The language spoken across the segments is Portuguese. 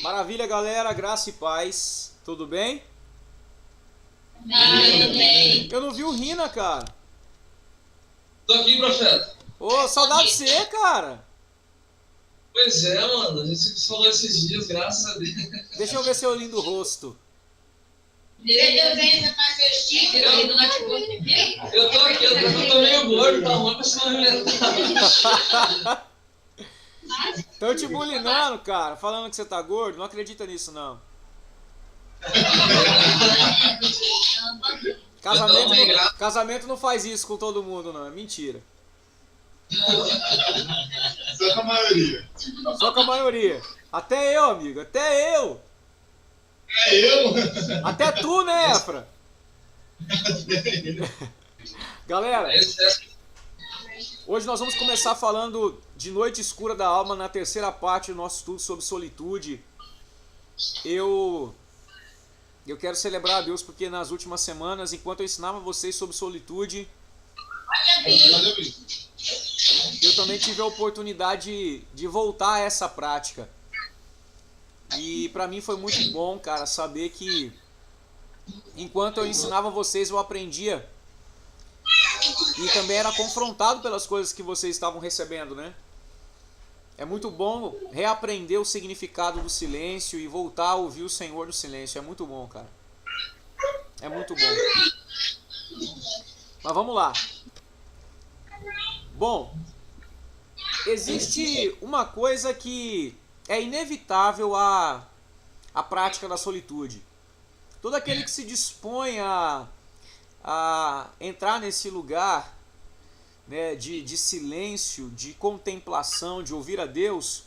Maravilha, galera, graça e paz. Tudo bem? Tudo bem. Eu não vi o Rina, cara. Tô aqui, profeta. Ô, saudade de você, cara. Pois é, mano. A gente se falou esses dias, graças a Deus. Deixa eu ver seu lindo rosto. Eu tô aqui, eu tô meio gordo, tá ruim pra se movimentar. Tão te bulinando, cara, falando que você tá gordo. Não acredita nisso, não. Casamento não faz isso com todo mundo, não. É mentira. Só com a maioria. Só com a maioria. Até eu, amigo. Até eu. É eu? Até tu, né, Efra? Galera, hoje nós vamos começar falando de Noite Escura da Alma na terceira parte do nosso estudo sobre solitude. Eu quero celebrar a Deus porque nas últimas semanas, enquanto eu ensinava vocês sobre solitude, eu também tive a oportunidade de voltar a essa prática. E pra mim foi muito bom, cara, saber que enquanto eu ensinava vocês, eu aprendia e também era confrontado pelas coisas que vocês estavam recebendo, né? É muito bom reaprender o significado do silêncio e voltar a ouvir o Senhor no silêncio. É muito bom, cara. É muito bom. Mas vamos lá. Bom, existe uma coisa que é inevitável à prática da solitude. Todo aquele que se dispõe a entrar nesse lugar, né, de silêncio, de contemplação, de ouvir a Deus,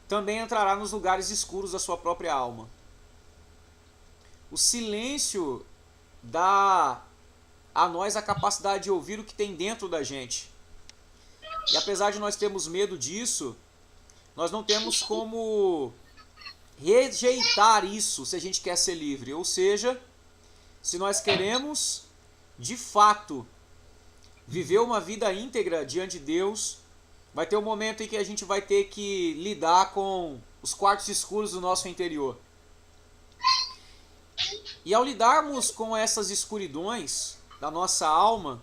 também entrará nos lugares escuros da sua própria alma. O silêncio dá a nós a capacidade de ouvir o que tem dentro da gente. E apesar de nós termos medo disso, nós não temos como rejeitar isso se a gente quer ser livre. Ou seja, se nós queremos, de fato, viver uma vida íntegra diante de Deus, vai ter um momento em que a gente vai ter que lidar com os quartos escuros do nosso interior. E ao lidarmos com essas escuridões da nossa alma,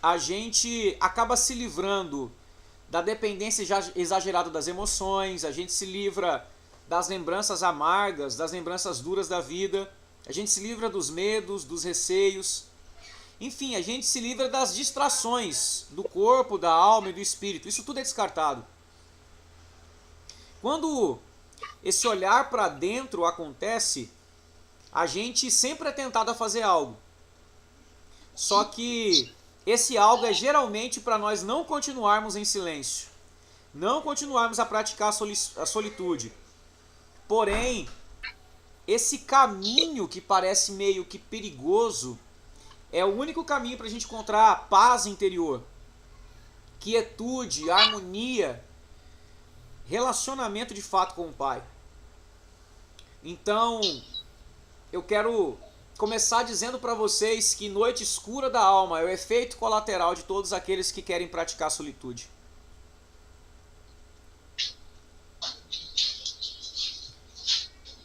a gente acaba se livrando da dependência exagerada das emoções, a gente se livra das lembranças amargas, das lembranças duras da vida, a gente se livra dos medos, dos receios, enfim, a gente se livra das distrações do corpo, da alma e do espírito. Isso tudo é descartado. Quando esse olhar para dentro acontece, a gente sempre é tentado a fazer algo. Só que esse algo é geralmente para nós não continuarmos em silêncio, não continuarmos a praticar a solitude. Porém, esse caminho que parece meio que perigoso é o único caminho para a gente encontrar paz interior, quietude, harmonia, relacionamento de fato com o Pai. Então, eu quero começar dizendo para vocês que Noite Escura da Alma é o efeito colateral de todos aqueles que querem praticar a solitude.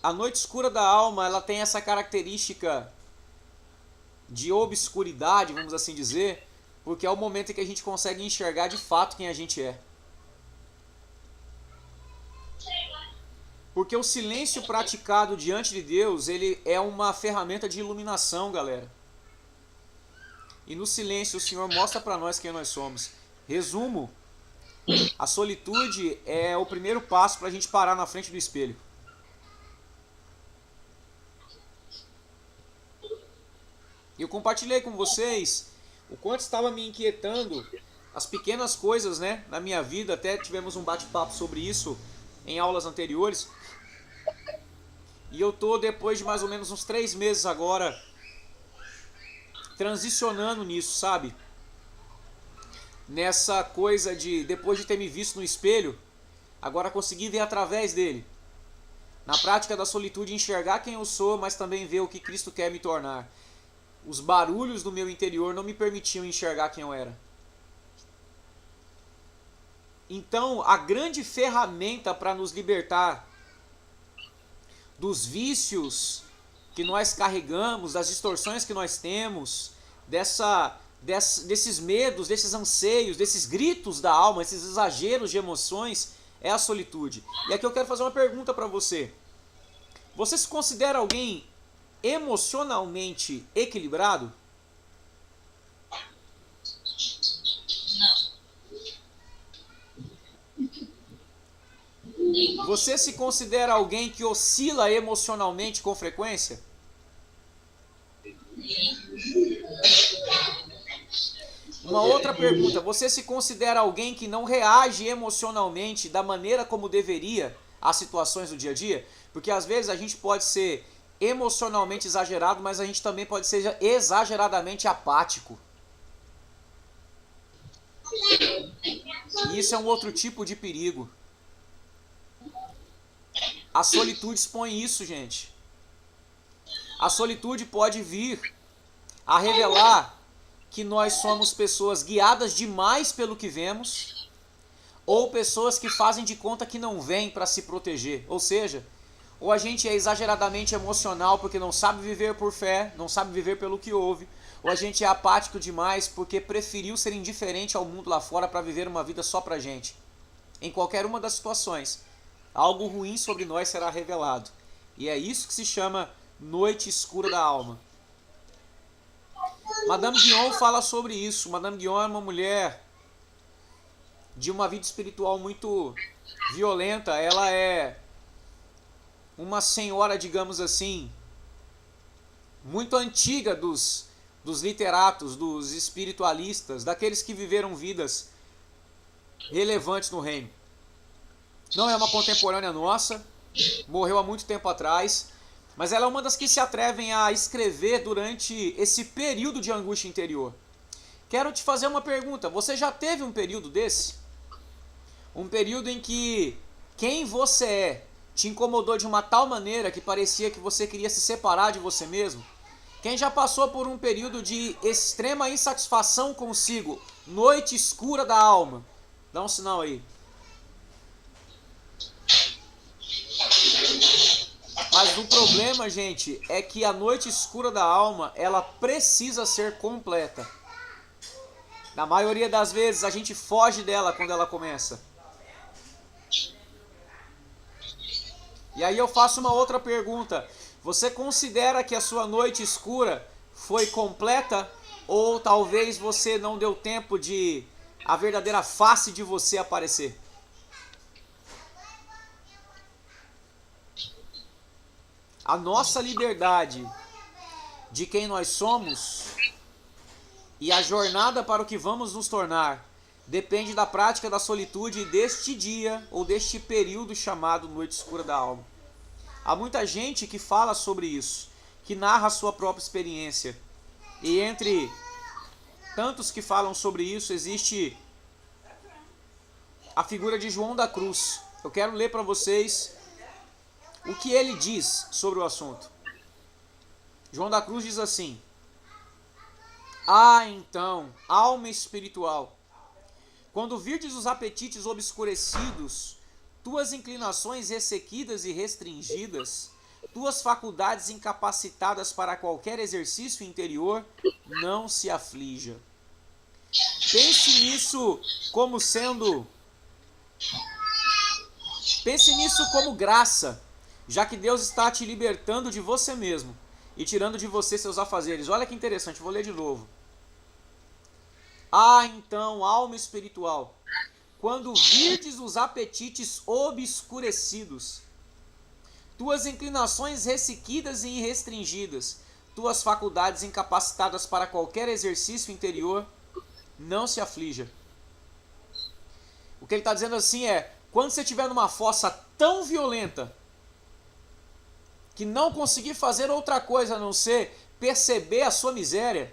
A noite escura da alma, ela tem essa característica de obscuridade, vamos assim dizer, porque é o momento em que a gente consegue enxergar de fato quem a gente é. Porque o silêncio praticado diante de Deus, ele é uma ferramenta de iluminação, galera. E no silêncio o Senhor mostra para nós quem nós somos. Resumo, a solitude é o primeiro passo para a gente parar na frente do espelho. Eu compartilhei com vocês o quanto estava me inquietando as pequenas coisas, né, na minha vida. Até tivemos um bate-papo sobre isso em aulas anteriores. E eu tô, depois de mais ou menos uns 3 meses agora, transicionando nisso, sabe? Nessa coisa de, depois de ter me visto no espelho, agora conseguir ver através dele. Na prática da solitude, enxergar quem eu sou, mas também ver o que Cristo quer me tornar. Os barulhos do meu interior não me permitiam enxergar quem eu era. Então, a grande ferramenta para nos libertar dos vícios que nós carregamos, das distorções que nós temos, desses medos, desses anseios, desses gritos da alma, esses exageros de emoções, é a solitude. E aqui eu quero fazer uma pergunta para você. Você se considera alguém emocionalmente equilibrado? Você se considera alguém que oscila emocionalmente com frequência? Uma outra pergunta, você se considera alguém que não reage emocionalmente da maneira como deveria às situações do dia a dia? Porque às vezes a gente pode ser emocionalmente exagerado, mas a gente também pode ser exageradamente apático. E isso é um outro tipo de perigo. A solitude expõe isso, gente. A solitude pode vir a revelar que nós somos pessoas guiadas demais pelo que vemos, ou pessoas que fazem de conta que não veem para se proteger. Ou seja, ou a gente é exageradamente emocional porque não sabe viver por fé, não sabe viver pelo que ouve, ou a gente é apático demais porque preferiu ser indiferente ao mundo lá fora para viver uma vida só pra gente. Em qualquer uma das situações, algo ruim sobre nós será revelado. E é isso que se chama noite escura da alma. Madame Guyon fala sobre isso. Madame Guyon é uma mulher de uma vida espiritual muito violenta. Ela é uma senhora, digamos assim, muito antiga dos literatos, dos espiritualistas, daqueles que viveram vidas relevantes no reino. Não é uma contemporânea nossa, morreu há muito tempo atrás, mas ela é uma das que se atrevem a escrever durante esse período de angústia interior. Quero te fazer uma pergunta, você já teve um período desse? Um período em que quem você é te incomodou de uma tal maneira que parecia que você queria se separar de você mesmo? Quem já passou por um período de extrema insatisfação consigo, noite escura da alma? Dá um sinal aí. Mas o problema, gente, é que a noite escura da alma, ela precisa ser completa. Na maioria das vezes, a gente foge dela quando ela começa. E aí eu faço uma outra pergunta. Você considera que a sua noite escura foi completa? Ou talvez você não deu tempo de a verdadeira face de você aparecer? A nossa liberdade de quem nós somos e a jornada para o que vamos nos tornar depende da prática da solitude deste dia ou deste período chamado noite escura da alma. Há muita gente que fala sobre isso, que narra a sua própria experiência. E entre tantos que falam sobre isso, existe a figura de João da Cruz. Eu quero ler para vocês o que ele diz sobre o assunto. João da Cruz diz assim: Ah, então, alma espiritual, quando virdes os apetites obscurecidos, tuas inclinações ressequidas e restringidas, tuas faculdades incapacitadas para qualquer exercício interior, não se aflija. Pense nisso como sendo... Pense nisso como graça, já que Deus está te libertando de você mesmo e tirando de você seus afazeres. Olha que interessante, vou ler de novo. Ah, então, alma espiritual, quando virdes os apetites obscurecidos, tuas inclinações ressequidas e restringidas, tuas faculdades incapacitadas para qualquer exercício interior, não se aflija. O que ele está dizendo assim é, quando você estiver numa fossa tão violenta, que não conseguir fazer outra coisa a não ser perceber a sua miséria,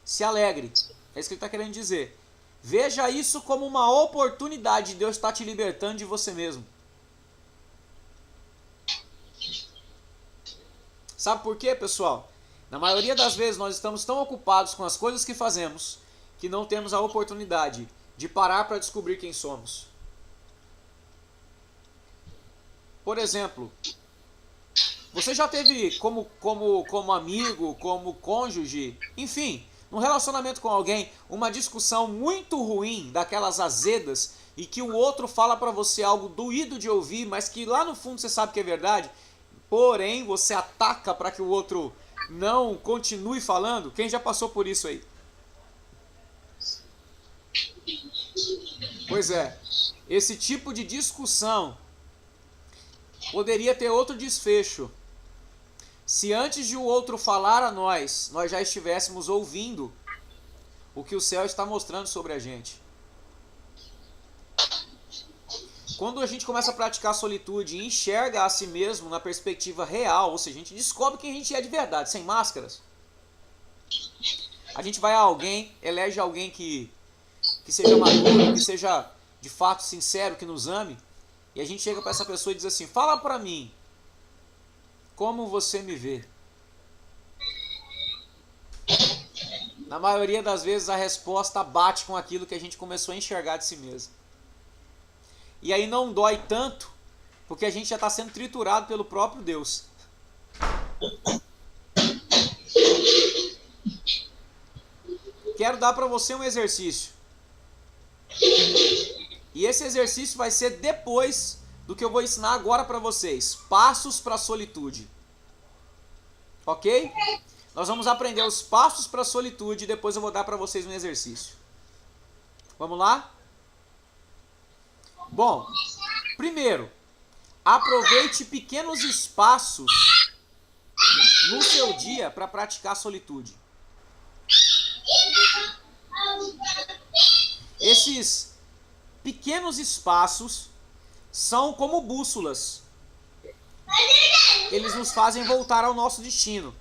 se alegre. É isso que ele está querendo dizer. Veja isso como uma oportunidade de Deus estar te libertando de você mesmo. Sabe por quê, pessoal? Na maioria das vezes nós estamos tão ocupados com as coisas que fazemos que não temos a oportunidade de parar para descobrir quem somos. Por exemplo, Você já teve como amigo, como cônjuge, enfim, num relacionamento com alguém, uma discussão muito ruim, daquelas azedas, e que o outro fala pra você algo doído de ouvir, mas que lá no fundo você sabe que é verdade, porém você ataca pra que o outro não continue falando? Quem já passou por isso aí? Pois é, esse tipo de discussão poderia ter outro desfecho se antes de o outro falar a nós já estivéssemos ouvindo o que o céu está mostrando sobre a gente. Quando a gente começa a praticar a solitude e enxerga a si mesmo na perspectiva real, ou seja, a gente descobre quem a gente é de verdade, sem máscaras. A gente vai a alguém, elege alguém que seja maduro, que seja de fato sincero, que nos ame, e a gente chega para essa pessoa e diz assim: fala para mim, como você me vê? Na maioria das vezes a resposta bate com aquilo que a gente começou a enxergar de si mesmo. E aí não dói tanto, porque a gente já está sendo triturado pelo próprio Deus. Quero dar para você um exercício. E esse exercício vai ser depois do que eu vou ensinar agora para vocês. Passos para a solitude. Ok? Nós vamos aprender os passos para a solitude e depois eu vou dar para vocês um exercício. Vamos lá? Bom, primeiro, aproveite pequenos espaços no seu dia para praticar a solitude. Esses pequenos espaços são como bússolas. Eles nos fazem voltar ao nosso destino.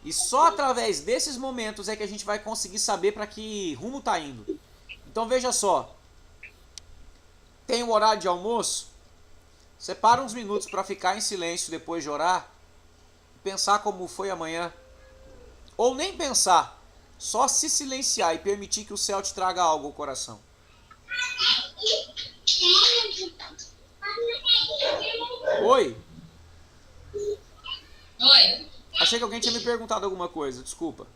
E só através desses momentos é que a gente vai conseguir saber para que rumo está indo. Então veja só. Tem o horário de almoço? Separa uns minutos para ficar em silêncio depois de orar. Pensar como foi amanhã. Ou nem pensar. Só se silenciar e permitir que o céu te traga algo ao coração. Oi? Oi. Achei que alguém tinha me perguntado alguma coisa, desculpa.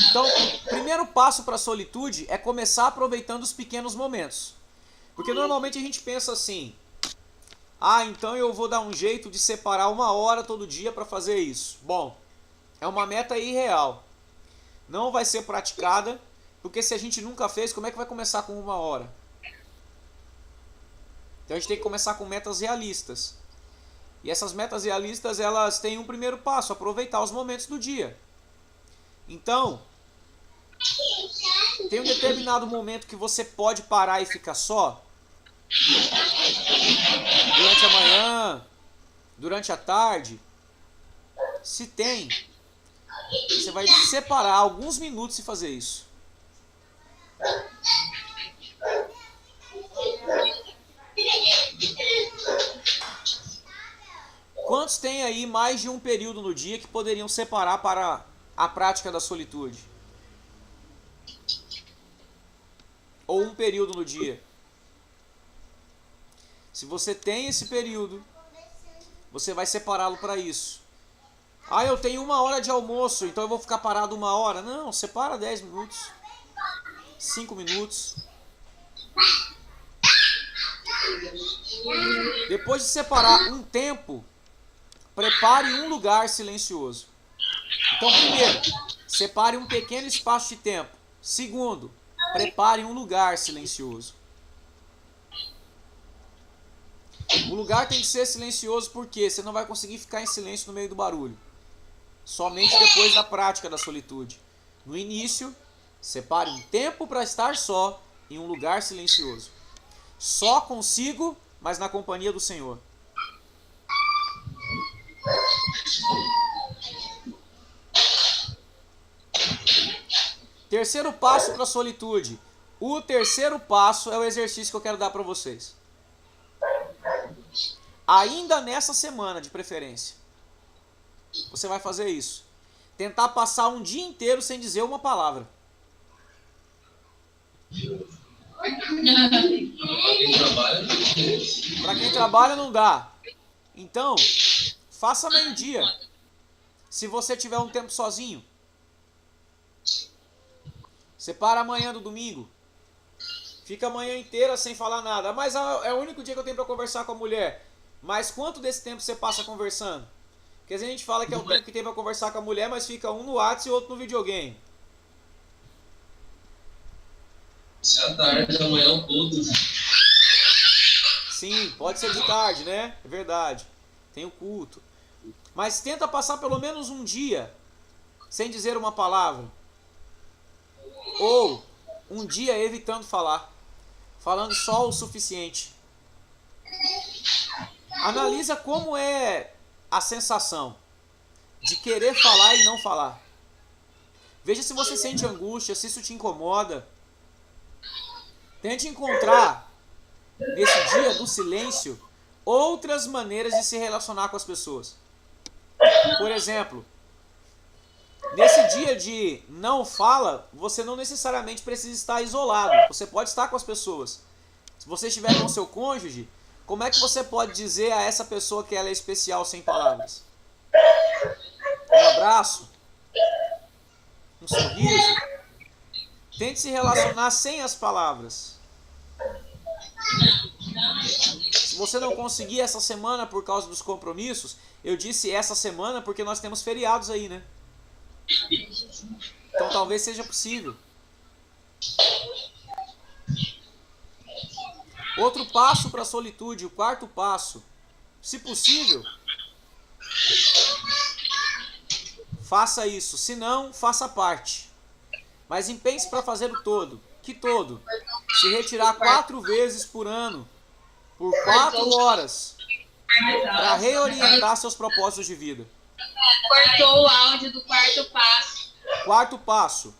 Então, o primeiro passo para a solitude é começar aproveitando os pequenos momentos. Porque normalmente a gente pensa assim: ah, então eu vou dar um jeito de separar 1 hora todo dia para fazer isso. Bom, é uma meta irreal. Não vai ser praticada, porque se a gente nunca fez, como é que vai começar com 1 hora? Então a gente tem que começar com metas realistas. E essas metas realistas, elas têm um primeiro passo: aproveitar os momentos do dia. Então, tem um determinado momento que você pode parar e ficar só? Durante a manhã? Durante a tarde? Se tem, você vai separar alguns minutos e fazer isso. Quantos tem aí mais de um período no dia que poderiam separar para a prática da solitude? Ou um período no dia? Se você tem esse período, você vai separá-lo para isso. Ah, eu tenho 1 hora de almoço, então eu vou ficar parado 1 hora. Não, separa 10 minutos, 5 minutos. Depois de separar um tempo, prepare um lugar silencioso. Então, primeiro, separe um pequeno espaço de tempo. Segundo, prepare um lugar silencioso. O lugar tem que ser silencioso porque você não vai conseguir ficar em silêncio no meio do barulho. Somente depois da prática da solitude. No início, separe um tempo para estar só em um lugar silencioso. Só consigo, mas na companhia do Senhor. Terceiro passo para a solitude. O terceiro passo é o exercício que eu quero dar para vocês. Ainda nessa semana, de preferência, você vai fazer isso. Tentar passar um dia inteiro sem dizer uma palavra. Quem trabalha, Para quem trabalha não dá. Então, faça meio-dia. Se você tiver um tempo sozinho. Separa amanhã do domingo. Fica a manhã inteira sem falar nada. Mas é o único dia que eu tenho para conversar com a mulher. Mas quanto desse tempo você passa conversando? Porque às vezes a gente fala que é o tempo que tem para conversar com a mulher, mas fica um no WhatsApp e outro no videogame. Se à tarde, amanhã é um culto. Sim, pode ser de tarde, né? É verdade. Tem o culto. Mas tenta passar pelo menos um dia sem dizer uma palavra. Ou um dia evitando falar. Falando só o suficiente. Analisa como é a sensação de querer falar e não falar. Veja se você sente angústia, se isso te incomoda. Tente encontrar, nesse dia do silêncio, outras maneiras de se relacionar com as pessoas. Por exemplo, nesse dia de não fala, você não necessariamente precisa estar isolado. Você pode estar com as pessoas. Se você estiver com o seu cônjuge, como é que você pode dizer a essa pessoa que ela é especial sem palavras? Um abraço? Um sorriso? Tente se relacionar sem as palavras. Se você não conseguir essa semana por causa dos compromissos, eu disse essa semana porque nós temos feriados aí, né? Então talvez seja possível. Outro passo para a solitude, o quarto passo. Se possível, faça isso. Se não, faça parte. Mas empenhe-se para fazer o todo. Que todo? Se retirar 4 vezes por ano, por 4 horas, para reorientar seus propósitos de vida. Cortou o áudio do quarto passo. Quarto passo.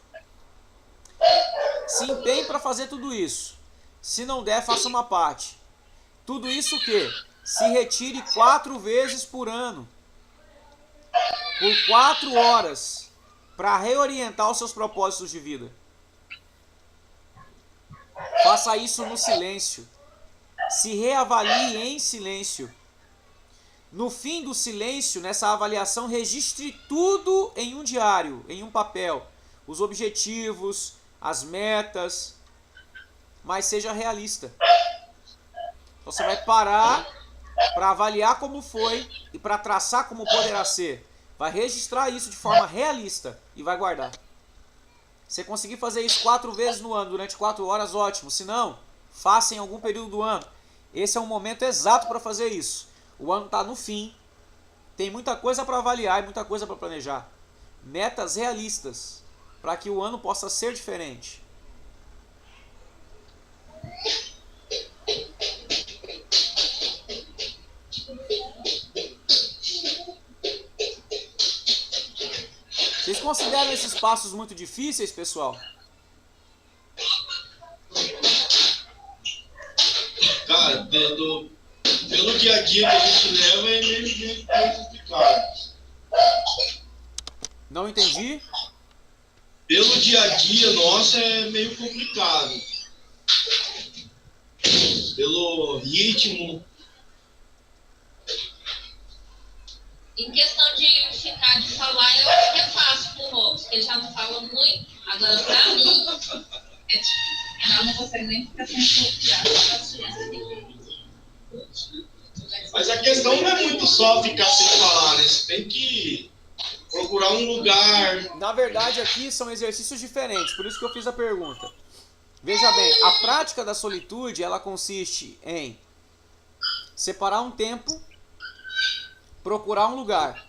Se empenhe para fazer tudo isso. Se não der, faça uma parte. Tudo isso o quê? Se retire 4 vezes por ano, por 4 horas, para reorientar os seus propósitos de vida. Faça isso no silêncio. Se reavalie em silêncio. No fim do silêncio, nessa avaliação, registre tudo em um diário, em um papel. Os objetivos, as metas, mas seja realista. Então você vai parar para avaliar como foi e para traçar como poderá ser. Vai registrar isso de forma realista e vai guardar. Se você conseguir fazer isso 4 vezes no ano, durante 4 horas, ótimo. Se não, faça em algum período do ano. Esse é o momento exato para fazer isso. O ano está no fim. Tem muita coisa para avaliar e muita coisa para planejar. Metas realistas para que o ano possa ser diferente. Vocês consideram esses passos muito difíceis, pessoal? Cara, pelo dia a dia que a gente leva é meio complicado. Não entendi? Pelo dia a dia nosso é meio complicado. Pelo ritmo. Em questão de ficar de falar, eu acho que é fácil pro Robson, porque ele já não fala muito. Agora, pra mim, é tipo, eu não consegue nem ficar sem confiar. Mas a questão não é muito só ficar sem falar, né? Você tem que procurar um lugar. Na verdade, aqui são exercícios diferentes, por isso que eu fiz a pergunta. Veja bem, a prática da solitude, ela consiste em separar um tempo, procurar um lugar.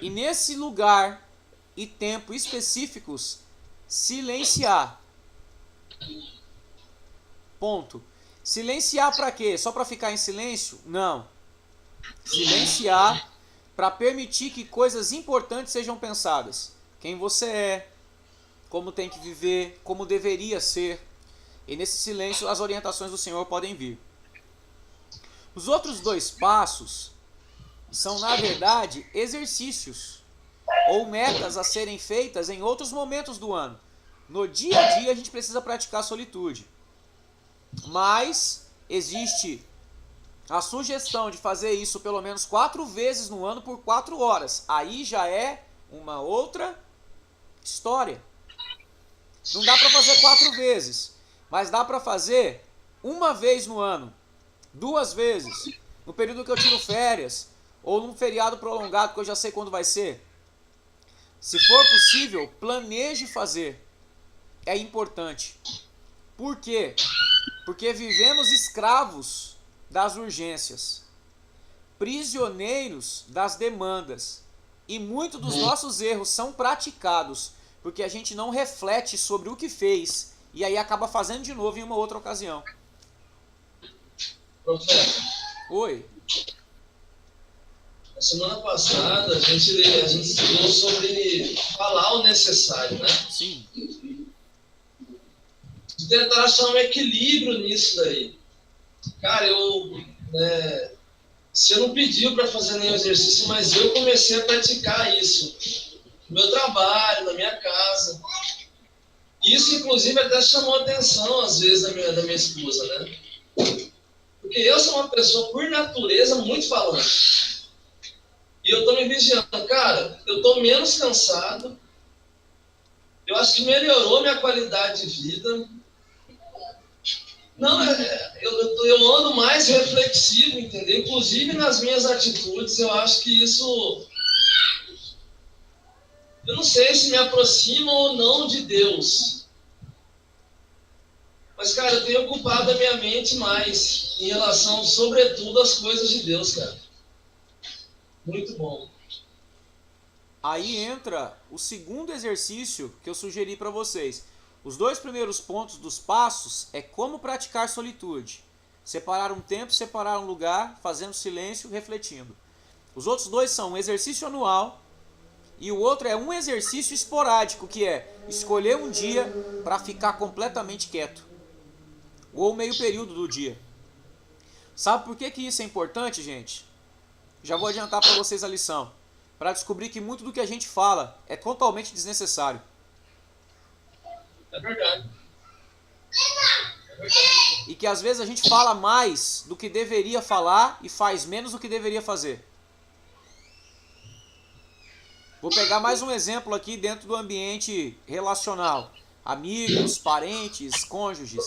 E nesse lugar e tempo específicos, silenciar. Ponto. Silenciar para quê? Só para ficar em silêncio? Não. Silenciar para permitir que coisas importantes sejam pensadas. Quem você é, como tem que viver, como deveria ser. E nesse silêncio as orientações do Senhor podem vir. Os outros 2 passos são, na verdade, exercícios ou metas a serem feitas em outros momentos do ano. No dia a dia a gente precisa praticar a solitude. Mas existe A sugestão de fazer isso pelo menos 4 vezes no ano por 4 horas. Aí já é uma outra história. Não dá para fazer 4 vezes, mas dá para fazer uma vez no ano, 2 vezes, no período que eu tiro férias, ou num feriado prolongado que eu já sei quando vai ser. Se for possível, planeje fazer. É importante. Por quê? Porque vivemos escravos das urgências, prisioneiros das demandas. E muitos dos nossos erros são praticados porque a gente não reflete sobre o que fez e aí acaba fazendo de novo em uma outra ocasião. Profeta, Oi. na semana passada a gente estudou sobre falar o necessário, né? Sim. De tentar achar um equilíbrio nisso daí. Cara, você não pediu para fazer nenhum exercício, mas eu comecei a praticar isso no meu trabalho, na minha casa. Isso, inclusive, até chamou a atenção, às vezes, da minha esposa, né? Porque eu sou uma pessoa, por natureza, muito falante. E eu tô me vigiando. Cara, eu tô menos cansado. Eu acho que melhorou minha qualidade de vida. Não, eu ando mais reflexivo, entendeu? Inclusive nas minhas atitudes, eu acho que isso... Eu não sei se me aproxima ou não de Deus. Mas, cara, eu tenho ocupado a minha mente mais em relação, sobretudo, às coisas de Deus, cara. Muito bom. Aí entra o segundo exercício que eu sugeri para vocês. Os 2 primeiros pontos dos passos é como praticar solitude. Separar um tempo, separar um lugar, fazendo silêncio, refletindo. Os outros 2 são um exercício anual e o outro é um exercício esporádico, que é escolher um dia para ficar completamente quieto. Ou meio período do dia. Sabe por que isso é importante, gente? Já vou adiantar para vocês a lição. Para descobrir que muito do que a gente fala é totalmente desnecessário. É verdade. E que às vezes a gente fala mais do que deveria falar e faz menos do que deveria fazer. Vou pegar mais um exemplo aqui dentro do ambiente relacional. Amigos, parentes, cônjuges.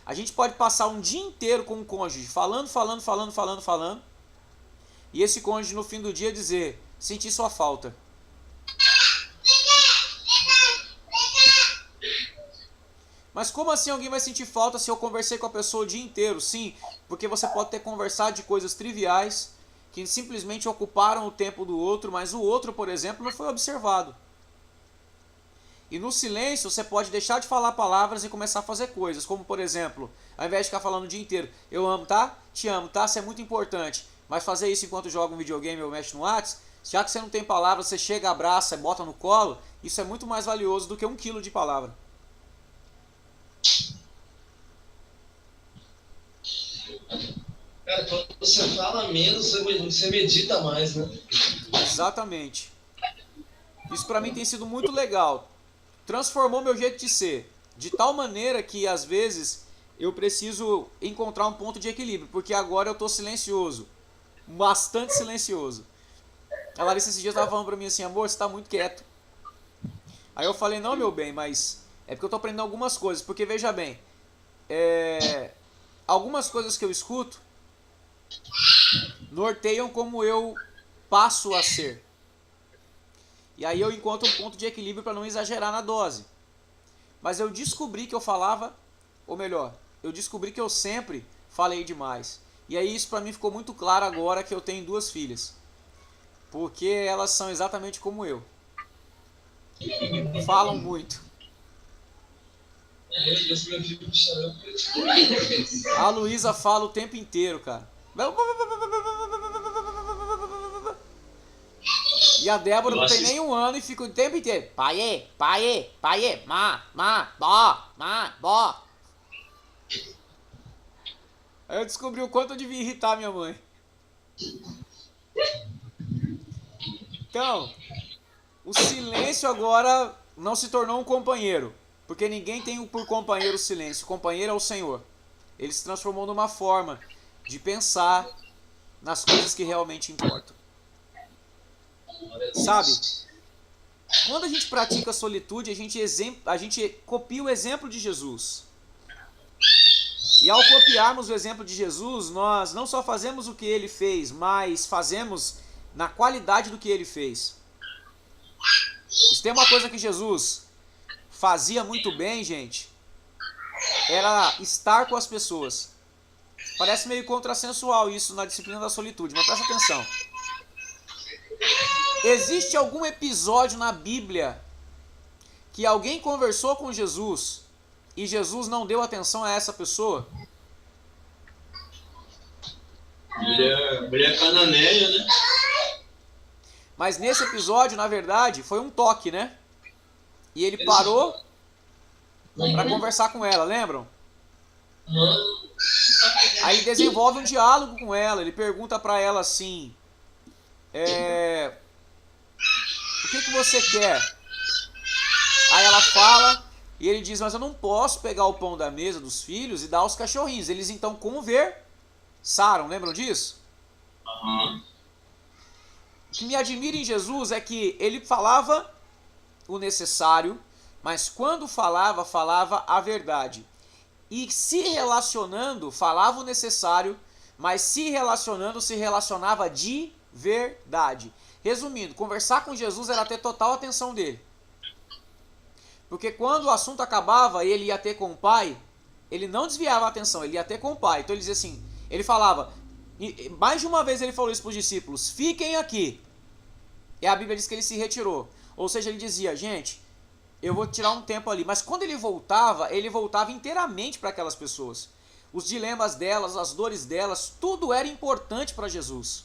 A gente pode passar um dia inteiro com o cônjuge falando. E esse cônjuge no fim do dia dizer, senti sua falta. Mas como assim alguém vai sentir falta se eu conversei com a pessoa o dia inteiro? Sim, porque você pode ter conversado de coisas triviais que simplesmente ocuparam o tempo do outro, mas o outro, por exemplo, não foi observado. E no silêncio você pode deixar de falar palavras e começar a fazer coisas, como por exemplo, ao invés de ficar falando o dia inteiro, eu amo, tá? Te amo, tá? Isso é muito importante. Mas fazer isso enquanto joga um videogame ou mexe no WhatsApp, já que você não tem palavras, você chega, abraça e bota no colo, isso é muito mais valioso do que 1 quilo de palavra. Cara, quando você fala menos, você medita mais, né? Exatamente. Isso pra mim tem sido muito legal. Transformou meu jeito de ser. De tal maneira que às vezes eu preciso encontrar um ponto de equilíbrio. Porque agora eu tô silencioso. Bastante silencioso. A Larissa esses dias estava falando pra mim assim, amor, você tá muito quieto. Aí eu falei, não, meu bem, mas é porque eu tô aprendendo algumas coisas. Porque veja bem, algumas coisas que eu escuto norteiam como eu passo a ser. E aí eu encontro um ponto de equilíbrio para não exagerar na dose. Mas eu descobri que eu falava, ou melhor, eu descobri que eu sempre falei demais. E aí isso para mim ficou muito claro agora que eu tenho 2 filhas. Porque elas são exatamente como eu. Falam muito. A Luísa fala o tempo inteiro, cara. E a Débora não tem nem 1 ano e fica o tempo inteiro. Paiê, paiê, paiê, bó. Aí eu descobri o quanto eu devia irritar minha mãe. Então, o silêncio agora não se tornou um companheiro. Porque ninguém tem por companheiro o silêncio. O companheiro é o Senhor. Ele se transformou numa forma de pensar nas coisas que realmente importam. Sabe? Quando a gente pratica a solitude, a gente copia o exemplo de Jesus. E ao copiarmos o exemplo de Jesus, nós não só fazemos o que ele fez, mas fazemos na qualidade do que ele fez. Se tem uma coisa que Jesus fazia muito bem, gente, era estar com as pessoas. Parece meio contrassensual isso na disciplina da solitude, mas presta atenção. Existe algum episódio na Bíblia que alguém conversou com Jesus e Jesus não deu atenção a essa pessoa? Mulher cananeia, né? Mas nesse episódio, na verdade, foi um toque, né? E ele parou para conversar com ela, lembram? Aí ele desenvolve um diálogo com ela, ele pergunta para ela assim, o que você quer? Aí ela fala, e ele diz, mas eu não posso pegar o pão da mesa dos filhos e dar aos cachorrinhos. Eles então conversaram, lembram disso? O que me admira em Jesus é que ele falava o necessário, mas quando falava a verdade. E se relacionando, falava o necessário, mas se relacionava de verdade. Resumindo, conversar com Jesus era ter total atenção dele. Porque quando o assunto acabava e ele ia ter com o Pai, ele não desviava a atenção, ele ia ter com o Pai. Então ele dizia assim, ele falava, mais de uma vez ele falou isso para os discípulos, fiquem aqui. E a Bíblia diz que ele se retirou. Ou seja, ele dizia, gente, eu vou tirar um tempo ali. Mas quando ele voltava inteiramente para aquelas pessoas. Os dilemas delas, as dores delas, tudo era importante para Jesus.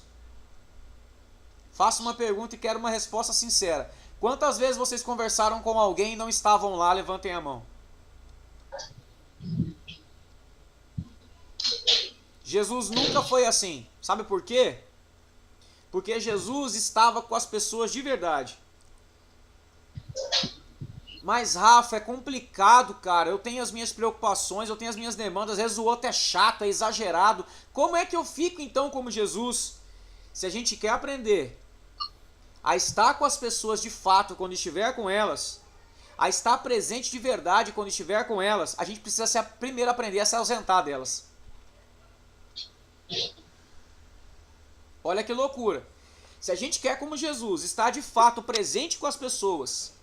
Faço uma pergunta e quero uma resposta sincera. Quantas vezes vocês conversaram com alguém e não estavam lá? Levantem a mão. Jesus nunca foi assim. Sabe por quê? Porque Jesus estava com as pessoas de verdade. Mas, Rafa, é complicado, cara. Eu tenho as minhas preocupações, eu tenho as minhas demandas. Às vezes o outro é chato, é exagerado. Como é que eu fico, então, como Jesus? Se a gente quer aprender a estar com as pessoas de fato quando estiver com elas, a estar presente de verdade quando estiver com elas, a gente precisa primeiro aprender a se ausentar delas. Olha que loucura. Se a gente quer, como Jesus, estar de fato presente com as pessoas,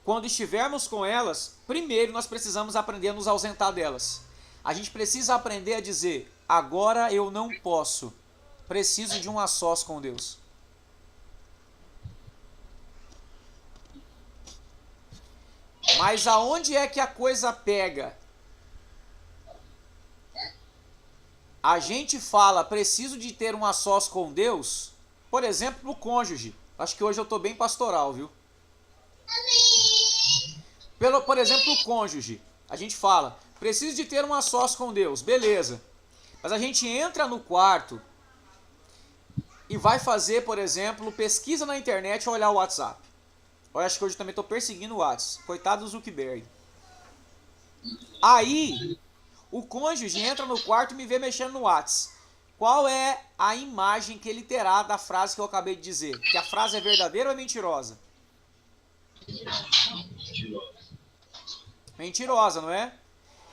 quando estivermos com elas, primeiro nós precisamos aprender a nos ausentar delas. A gente precisa aprender a dizer, agora eu não posso, preciso de um a sós com Deus. Mas aonde é que a coisa pega? A gente fala, preciso de ter um a sós com Deus, por exemplo, pro cônjuge. Acho que hoje eu estou bem pastoral, viu? Por exemplo, o cônjuge. A gente fala, preciso de ter um a sós com Deus, beleza. Mas a gente entra no quarto e vai fazer, por exemplo, pesquisa na internet ou olhar o WhatsApp. Eu acho que hoje eu também estou perseguindo o WhatsApp. Coitado do Zuckerberg. Aí, o cônjuge entra no quarto e me vê mexendo no WhatsApp. Qual é a imagem que ele terá da frase que eu acabei de dizer? Que a frase é verdadeira ou é mentirosa? Mentirosa, não é?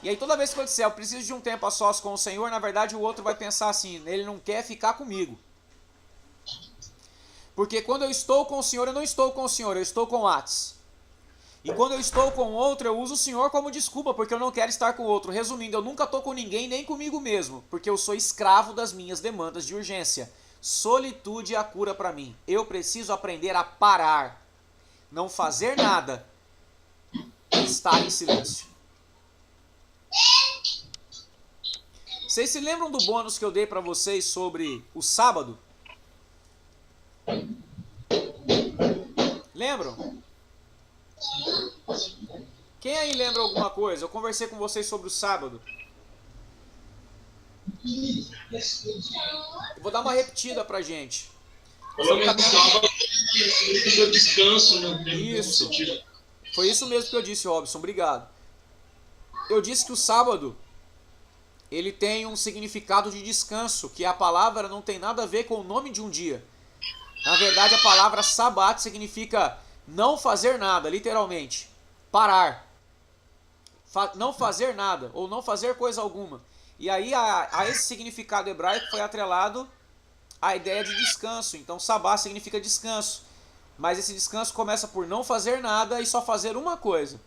E aí toda vez que eu disser, eu preciso de um tempo a sós com o Senhor, na verdade o outro vai pensar assim, ele não quer ficar comigo. Porque quando eu estou com o Senhor, eu não estou com o Senhor, eu estou com o WhatsApp. E quando eu estou com outro, eu uso o Senhor como desculpa, porque eu não quero estar com o outro. Resumindo, eu nunca estou com ninguém, nem comigo mesmo, porque eu sou escravo das minhas demandas de urgência. Solitude é a cura para mim. Eu preciso aprender a parar, não fazer nada, estar em silêncio. Vocês se lembram do bônus que eu dei para vocês sobre o sábado? Lembram? Quem aí lembra alguma coisa? Eu conversei com vocês sobre o sábado. Eu vou dar uma repetida pra gente. Seu descanso, né? Isso. Foi isso mesmo que eu disse, Robson. Obrigado. Eu disse que o sábado ele tem um significado de descanso, que a palavra não tem nada a ver com o nome de um dia. Na verdade, a palavra sabat significa não fazer nada, literalmente. Parar. Não fazer nada, ou não fazer coisa alguma. E aí, a esse significado hebraico foi atrelado a ideia de descanso. Então, sabá significa descanso. Mas esse descanso começa por não fazer nada e só fazer uma coisa: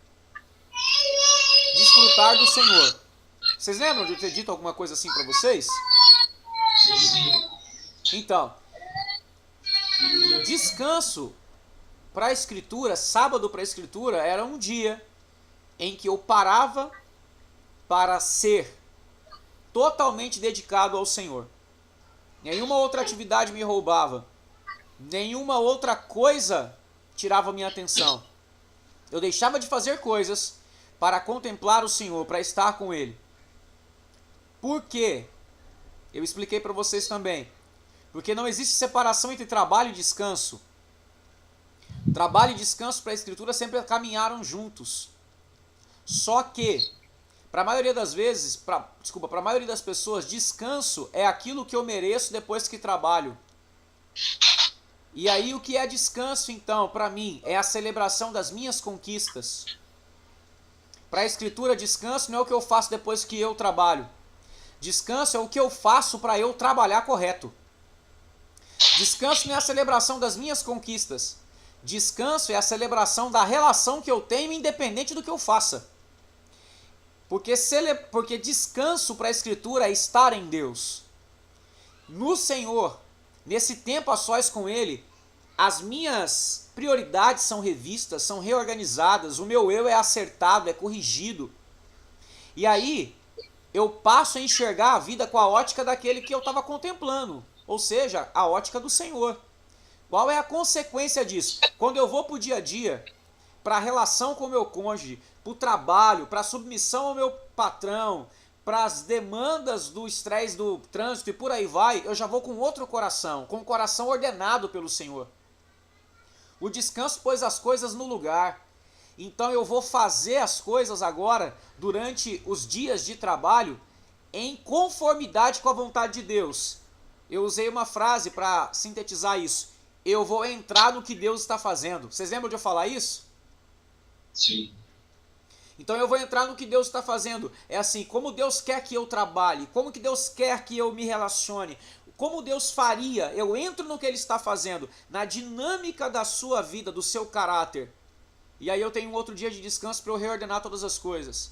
desfrutar do Senhor. Vocês lembram de eu ter dito alguma coisa assim para vocês? Sim. Então, descanso para a Escritura, sábado para a Escritura, era um dia em que eu parava para ser totalmente dedicado ao Senhor. Nenhuma outra atividade me roubava. Nenhuma outra coisa tirava minha atenção. Eu deixava de fazer coisas para contemplar o Senhor, para estar com Ele. Por quê? Eu expliquei para vocês também. Porque não existe separação entre trabalho e descanso. Trabalho e descanso para a Escritura sempre caminharam juntos. Só que, para a maioria das vezes, para a maioria das pessoas, descanso é aquilo que eu mereço depois que trabalho. E aí o que é descanso então, para mim, é a celebração das minhas conquistas. Para a Escritura, descanso não é o que eu faço depois que eu trabalho. Descanso é o que eu faço para eu trabalhar correto. Descanso não é a celebração das minhas conquistas. Descanso é a celebração da relação que eu tenho, independente do que eu faça. Porque descanso para a Escritura é estar em Deus. No Senhor, nesse tempo a sós com Ele, as minhas prioridades são revistas, são reorganizadas, o meu eu é acertado, é corrigido. E aí, eu passo a enxergar a vida com a ótica daquele que eu estava contemplando, ou seja, a ótica do Senhor. Qual é a consequência disso? Quando eu vou para o dia a dia, para a relação com o meu cônjuge, para o trabalho, para a submissão ao meu patrão, para as demandas do estresse do trânsito e por aí vai, eu já vou com outro coração, com o coração ordenado pelo Senhor. O descanso pôs as coisas no lugar. Então eu vou fazer as coisas agora, durante os dias de trabalho, em conformidade com a vontade de Deus. Eu usei uma frase para sintetizar isso. Eu vou entrar no que Deus está fazendo. Vocês lembram de eu falar isso? Sim. Então eu vou entrar no que Deus está fazendo. É assim, como Deus quer que eu trabalhe, como que Deus quer que eu me relacione, como Deus faria, eu entro no que Ele está fazendo, na dinâmica da sua vida, do seu caráter. E aí eu tenho um outro dia de descanso para eu reordenar todas as coisas.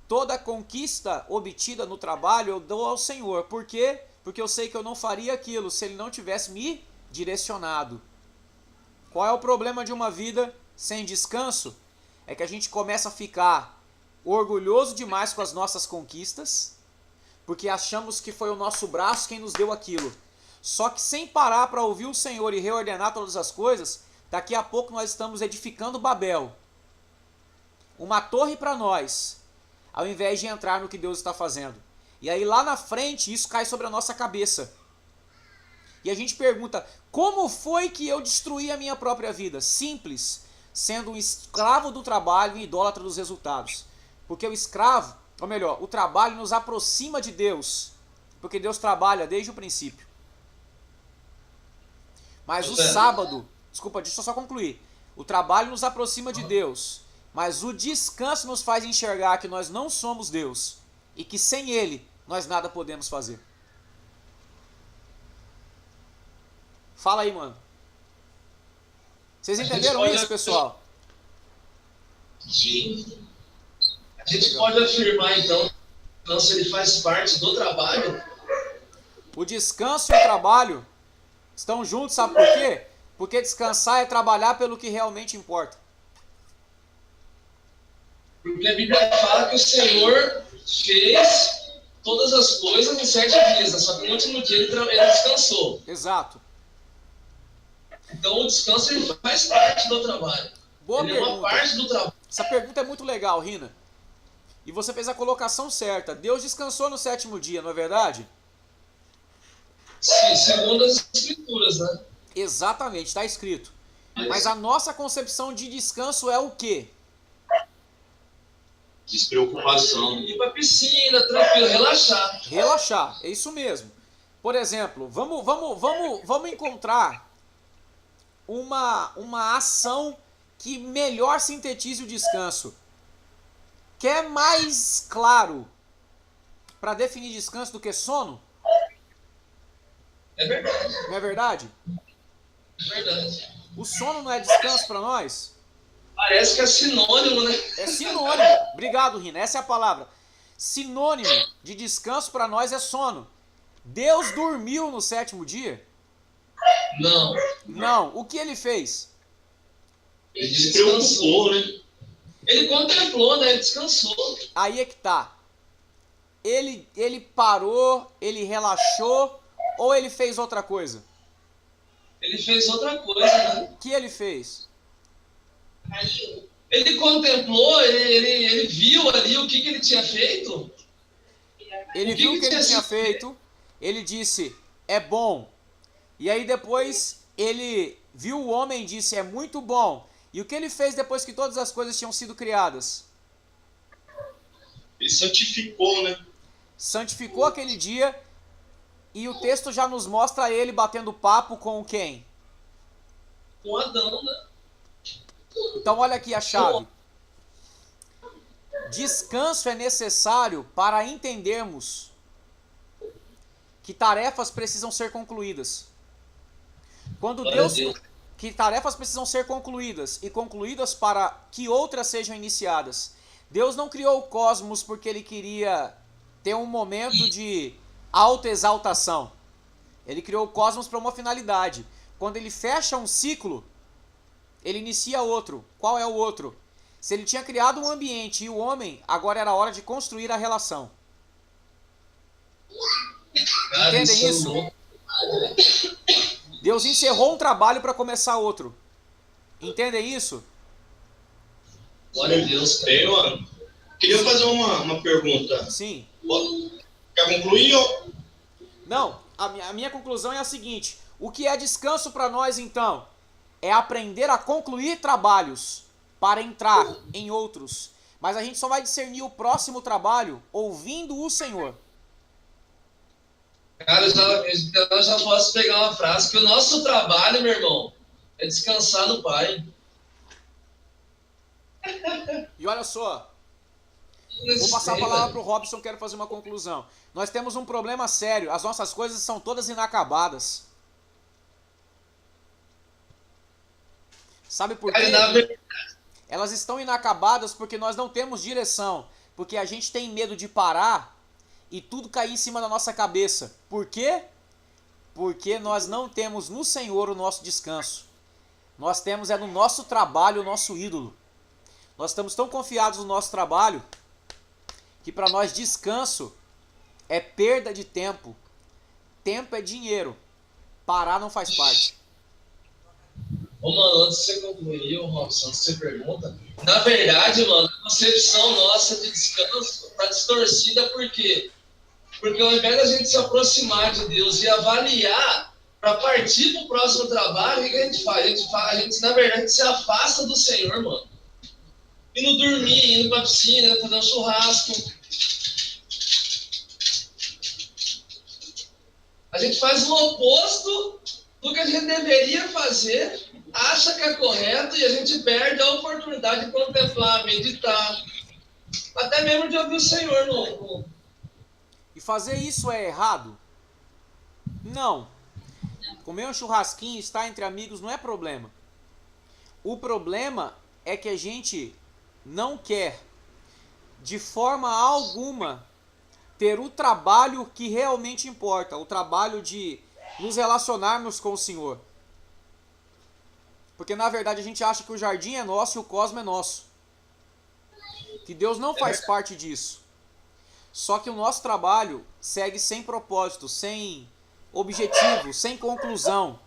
Toda conquista obtida no trabalho eu dou ao Senhor. Por quê? Porque eu sei que eu não faria aquilo se Ele não tivesse me direcionado. Qual é o problema de uma vida sem descanso? É que a gente começa a ficar orgulhoso demais com as nossas conquistas, porque achamos que foi o nosso braço quem nos deu aquilo. Só que sem parar para ouvir o Senhor e reordenar todas as coisas, daqui a pouco nós estamos edificando Babel. Uma torre para nós, ao invés de entrar no que Deus está fazendo. E aí lá na frente isso cai sobre a nossa cabeça. E a gente pergunta, como foi que eu destruí a minha própria vida? Simples, sendo um escravo do trabalho e idólatra dos resultados. Porque o escravo, ou melhor, o trabalho nos aproxima de Deus. Porque Deus trabalha desde o princípio. Mas o sábado, desculpa, deixa eu só concluir. O trabalho nos aproxima de Deus. Mas o descanso nos faz enxergar que nós não somos Deus. E que sem Ele, nós nada podemos fazer. Fala aí, mano. Vocês entenderam isso, pessoal? Sim. A gente pode afirmar, então, que o descanso ele faz parte do trabalho? O descanso e o trabalho estão juntos, sabe por quê? Porque descansar é trabalhar pelo que realmente importa. Porque a Bíblia fala que o Senhor fez todas as coisas em 7 dias, só que no último dia ele descansou. Exato. Então o descanso ele faz parte do trabalho. Boa ele pergunta. É uma parte do trabalho. Essa pergunta é muito legal, Rina. E você fez a colocação certa. Deus descansou no 7º dia, não é verdade? Sim, segundo as Escrituras, né? Exatamente, está escrito. Mas a nossa concepção de descanso é o quê? Despreocupação. Ir pra piscina, tranquilo, relaxar. Relaxar, é isso mesmo. Por exemplo, vamos encontrar uma ação que melhor sintetize o descanso. Quer mais claro para definir descanso do que sono? É verdade, Não é verdade? é verdade. O sono não é descanso para nós? Parece que é sinônimo, né? É sinônimo. Obrigado, Rina. Essa é a palavra. Sinônimo de descanso para nós é sono. Deus dormiu no 7º dia? Não. Não. O que ele fez? Ele Despreocupou, né? Ele contemplou, né? Ele descansou. Aí é que tá. Ele parou, ele relaxou ou ele fez outra coisa? Ele fez outra coisa, né? O que ele fez? Ele contemplou, ele viu ali o que ele tinha feito. Ele viu o que ele tinha feito, ele disse, é bom. E aí depois ele viu o homem e disse, é muito bom. E o que ele fez depois que todas as coisas tinham sido criadas? Ele santificou, né? Santificou aquele dia e o texto já nos mostra ele batendo papo com quem? Com Adão, né? Então olha aqui a chave. Descanso é necessário para entendermos que tarefas precisam ser concluídas. Quando Deus... Que tarefas precisam ser concluídas e concluídas para que outras sejam iniciadas. Deus não criou o cosmos porque ele queria ter um momento de autoexaltação. Ele criou o cosmos para uma finalidade. Quando ele fecha um ciclo, ele inicia outro. Qual é o outro? Se ele tinha criado um ambiente e o homem, agora era a hora de construir a relação. Entendem isso? Deus encerrou um trabalho para começar outro. Entendem isso? Glória a Deus, cara. Bem, mano. Queria fazer uma pergunta. Sim. Quer concluir? Ou... Não, a minha conclusão é a seguinte. O que é descanso para nós, então? É aprender a concluir trabalhos para entrar em outros. Mas a gente só vai discernir o próximo trabalho ouvindo o Senhor. Cara, eu já posso pegar uma frase, que o nosso trabalho, meu irmão, é descansar no Pai. E olha só, vou passar a palavra para o Robson, quero fazer uma conclusão. Nós temos um problema sério, as nossas coisas são todas inacabadas. Sabe por quê? Elas estão inacabadas porque nós não temos direção, porque a gente tem medo de parar e tudo cair em cima da nossa cabeça. Por quê? Porque nós não temos no Senhor o nosso descanso. Nós temos no nosso trabalho o nosso ídolo. Nós estamos tão confiados no nosso trabalho que para nós descanso é perda de tempo. Tempo é dinheiro. Parar não faz parte. Ô, mano, antes de você concluir, Robson, antes de você pergunta, na verdade, mano, a concepção nossa de descanso está distorcida por quê? Porque ao invés da gente se aproximar de Deus e avaliar para partir para o próximo trabalho, o que a gente faz? A gente, na verdade, se afasta do Senhor, mano. Indo dormir, indo para a piscina, indo fazer um churrasco. A gente faz o oposto do que a gente deveria fazer, acha que é correto e a gente perde a oportunidade de contemplar, meditar, até mesmo de ouvir o Senhor no... E fazer isso é errado? Não. Comer um churrasquinho, estar entre amigos não é problema. O problema é que a gente não quer, de forma alguma, ter o trabalho que realmente importa, o trabalho de nos relacionarmos com o Senhor. Porque na verdade a gente acha que o jardim é nosso e o cosmo é nosso. Que Deus não faz parte disso. Só que o nosso trabalho segue sem propósito, sem objetivo, sem conclusão.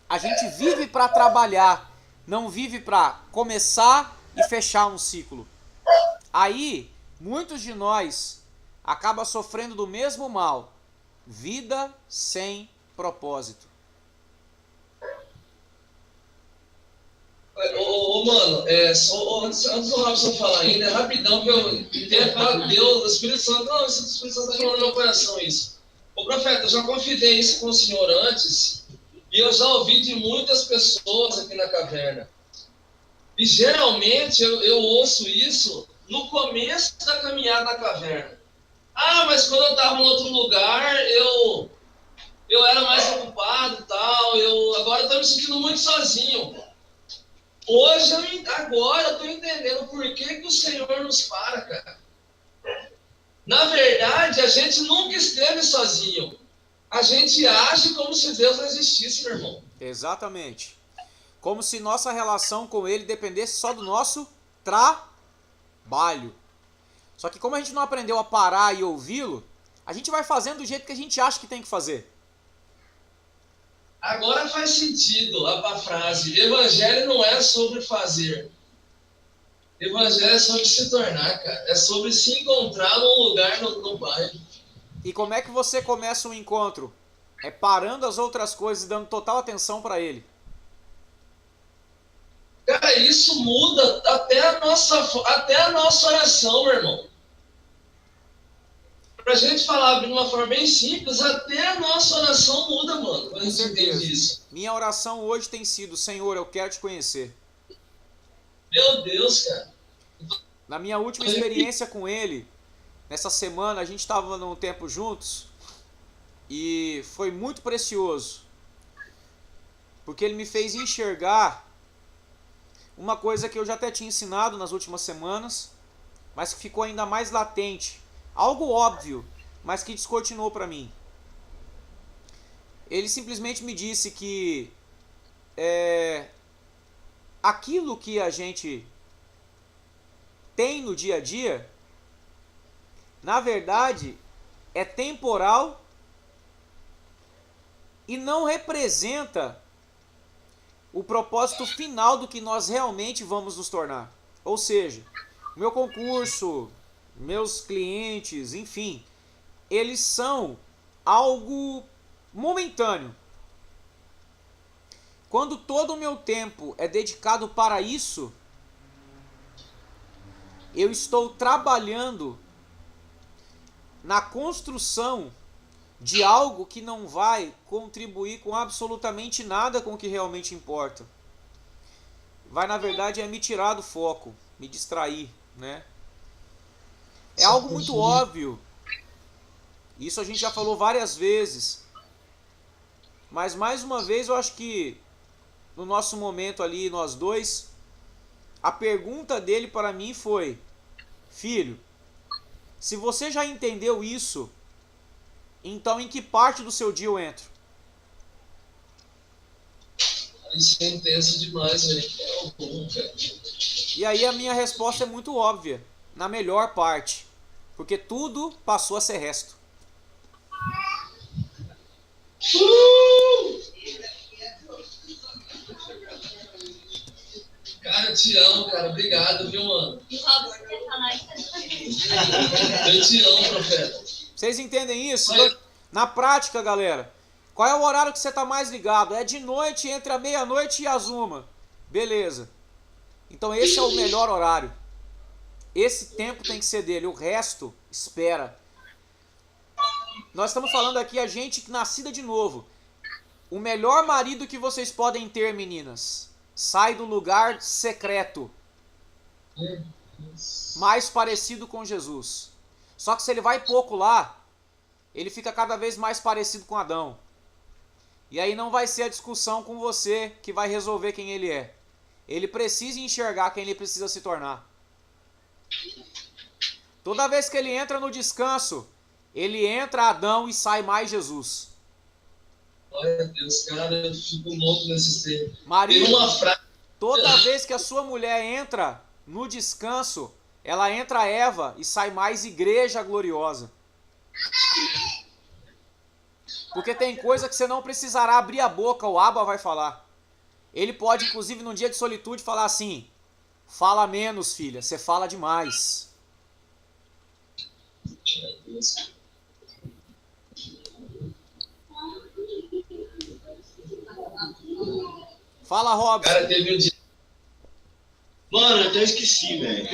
A gente vive para trabalhar, não vive para começar e fechar um ciclo. Aí, muitos de nós acabam sofrendo do mesmo mal. Vida sem propósito. Ô, mano, antes do Robson falar ainda, é rapidão, que Deus, o Espírito Santo, não, o Espírito Santo está falando no meu coração isso. Ô profeta, eu já confidei isso com o senhor antes, e eu já ouvi de muitas pessoas aqui na caverna. E geralmente eu ouço isso no começo da caminhada na caverna. Ah, mas quando eu estava em outro lugar, eu era mais ocupado e tal, agora eu estou me sentindo muito sozinho. Agora eu estou entendendo por que o Senhor nos para, cara. Na verdade, a gente nunca esteve sozinho. A gente age como se Deus não existisse, meu irmão. Exatamente. Como se nossa relação com Ele dependesse só do nosso trabalho. Só que como a gente não aprendeu a parar e ouvi-lo, a gente vai fazendo do jeito que a gente acha que tem que fazer. Agora faz sentido a frase: Evangelho não é sobre fazer. Evangelho é sobre se tornar, cara. É sobre se encontrar num lugar no bairro. E como é que você começa um encontro? É parando as outras coisas e dando total atenção para Ele. Cara, isso muda até a nossa oração, meu irmão. Pra gente falar de uma forma bem simples, até a nossa oração muda, mano. Quando a gente entende isso. Minha oração hoje tem sido: Senhor, eu quero te conhecer. Meu Deus, cara. Na minha última experiência com Ele, nessa semana, a gente estava num tempo juntos e foi muito precioso. Porque Ele me fez enxergar uma coisa que eu já até tinha ensinado nas últimas semanas, mas que ficou ainda mais latente. Algo óbvio, mas que descortinou para mim. Ele simplesmente me disse que aquilo que a gente tem no dia a dia, na verdade, é temporal e não representa o propósito final do que nós realmente vamos nos tornar. Ou seja, o meu concurso, meus clientes, enfim, eles são algo momentâneo. Quando todo o meu tempo é dedicado para isso, eu estou trabalhando na construção de algo que não vai contribuir com absolutamente nada com o que realmente importa. Vai, na verdade, me tirar do foco, me distrair, né? É algo muito óbvio. Isso a gente já falou várias vezes. Mas mais uma vez eu acho que no nosso momento ali, nós dois, a pergunta dele para mim foi: filho, se você já entendeu isso, então em que parte do seu dia eu entro? Isso é intenso demais, velho. É bom, cara. E aí a minha resposta é muito óbvia: na melhor parte. Porque tudo passou a ser resto. Cara, eu te amo, cara. Obrigado, viu, mano? Eu te amo, profeta. Vocês entendem isso? Na prática, galera, qual é o horário que você está mais ligado? É de noite, entre a meia-noite e as 1. Beleza. Então esse é o melhor horário. Esse tempo tem que ser dele, o resto espera. Nós estamos falando aqui a gente nascida de novo. O melhor marido que vocês podem ter, meninas, sai do lugar secreto, mais parecido com Jesus. Só que se ele vai pouco lá, ele fica cada vez mais parecido com Adão. E aí não vai ser a discussão com você que vai resolver quem ele é. Ele precisa enxergar quem ele precisa se tornar. Toda vez que ele entra no descanso, ele entra Adão e sai mais Jesus. Glória a Deus, cara, eu fico louco nesse ser. Marido, Tem uma frase. Toda vez que a sua mulher entra no descanso, ela entra Eva e sai mais igreja gloriosa. Porque tem coisa que você não precisará abrir a boca, o Abba vai falar. Ele pode, inclusive, num dia de solitude, falar assim: fala menos, filha, você fala demais. Fala, Robson. Cara, teve um dia. até esqueci, velho.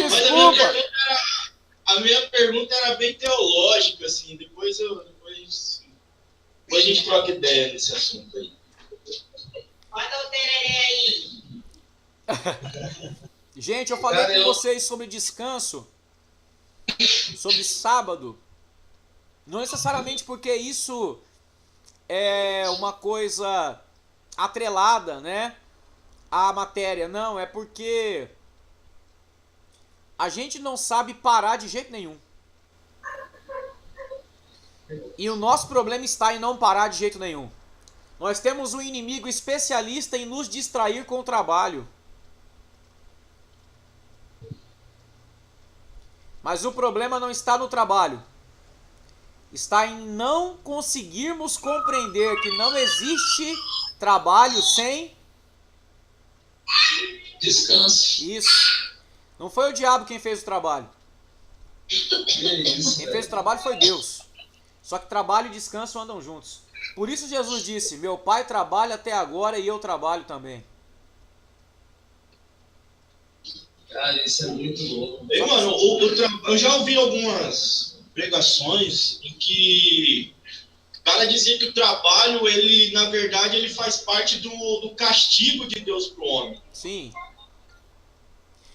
Mas Desculpa. a minha pergunta era bem teológica, assim. Depois a gente troca ideia nesse assunto aí. Bota o tereré aí. Gente, eu falei com vocês sobre descanso, sobre sábado. Não necessariamente porque isso é uma coisa atrelada, né, à matéria. Não, é porque a gente não sabe parar de jeito nenhum. E o nosso problema está em não parar de jeito nenhum. Nós temos um inimigo especialista em nos distrair com o trabalho. Mas o problema não está no trabalho. Está em não conseguirmos compreender que não existe trabalho sem Descanso. isso. Não foi o diabo quem fez o trabalho. É isso, Quem fez o trabalho foi Deus. Só que trabalho e descanso andam juntos. Por isso Jesus disse: meu pai trabalha até agora e eu trabalho também. Cara, isso é muito louco. Ei, mano, eu já ouvi algumas pregações em que o cara dizia que o trabalho, ele, na verdade, ele faz parte do castigo de Deus pro homem. Sim.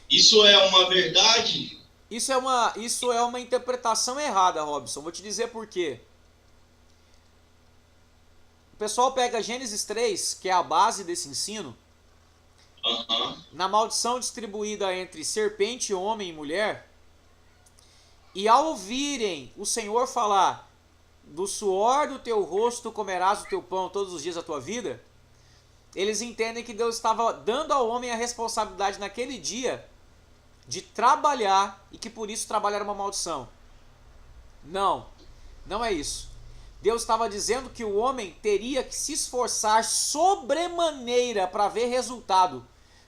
Isso é uma verdade? Isso é uma interpretação errada, Robson. Vou te dizer por quê. O pessoal pega Gênesis 3, que é a base desse ensino, na maldição distribuída entre serpente, homem e mulher, e ao ouvirem o Senhor falar: do suor do teu rosto comerás o teu pão todos os dias da tua vida, eles entendem que Deus estava dando ao homem a responsabilidade naquele dia de trabalhar e que por isso trabalhar era uma maldição. Não, não é isso. Deus estava dizendo que o homem teria que se esforçar sobremaneira para ver resultado,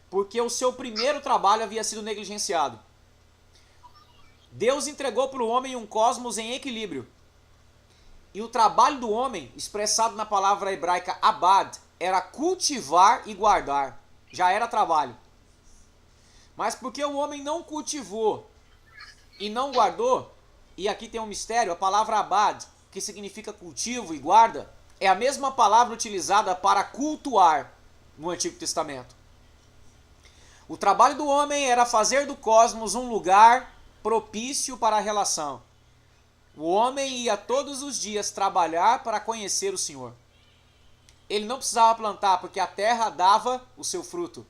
porque o seu primeiro trabalho havia sido negligenciado. Deus entregou para o homem um cosmos em equilíbrio. E o trabalho do homem, expressado na palavra hebraica abad, era cultivar e guardar. Já era trabalho. Mas porque o homem não cultivou e não guardou, e aqui tem um mistério, a palavra abad, que significa cultivo e guarda, é a mesma palavra utilizada para cultuar no Antigo Testamento. O trabalho do homem era fazer do cosmos um lugar propício para a relação. O homem ia todos os dias trabalhar para conhecer o Senhor. Ele não precisava plantar, porque a terra dava o seu fruto.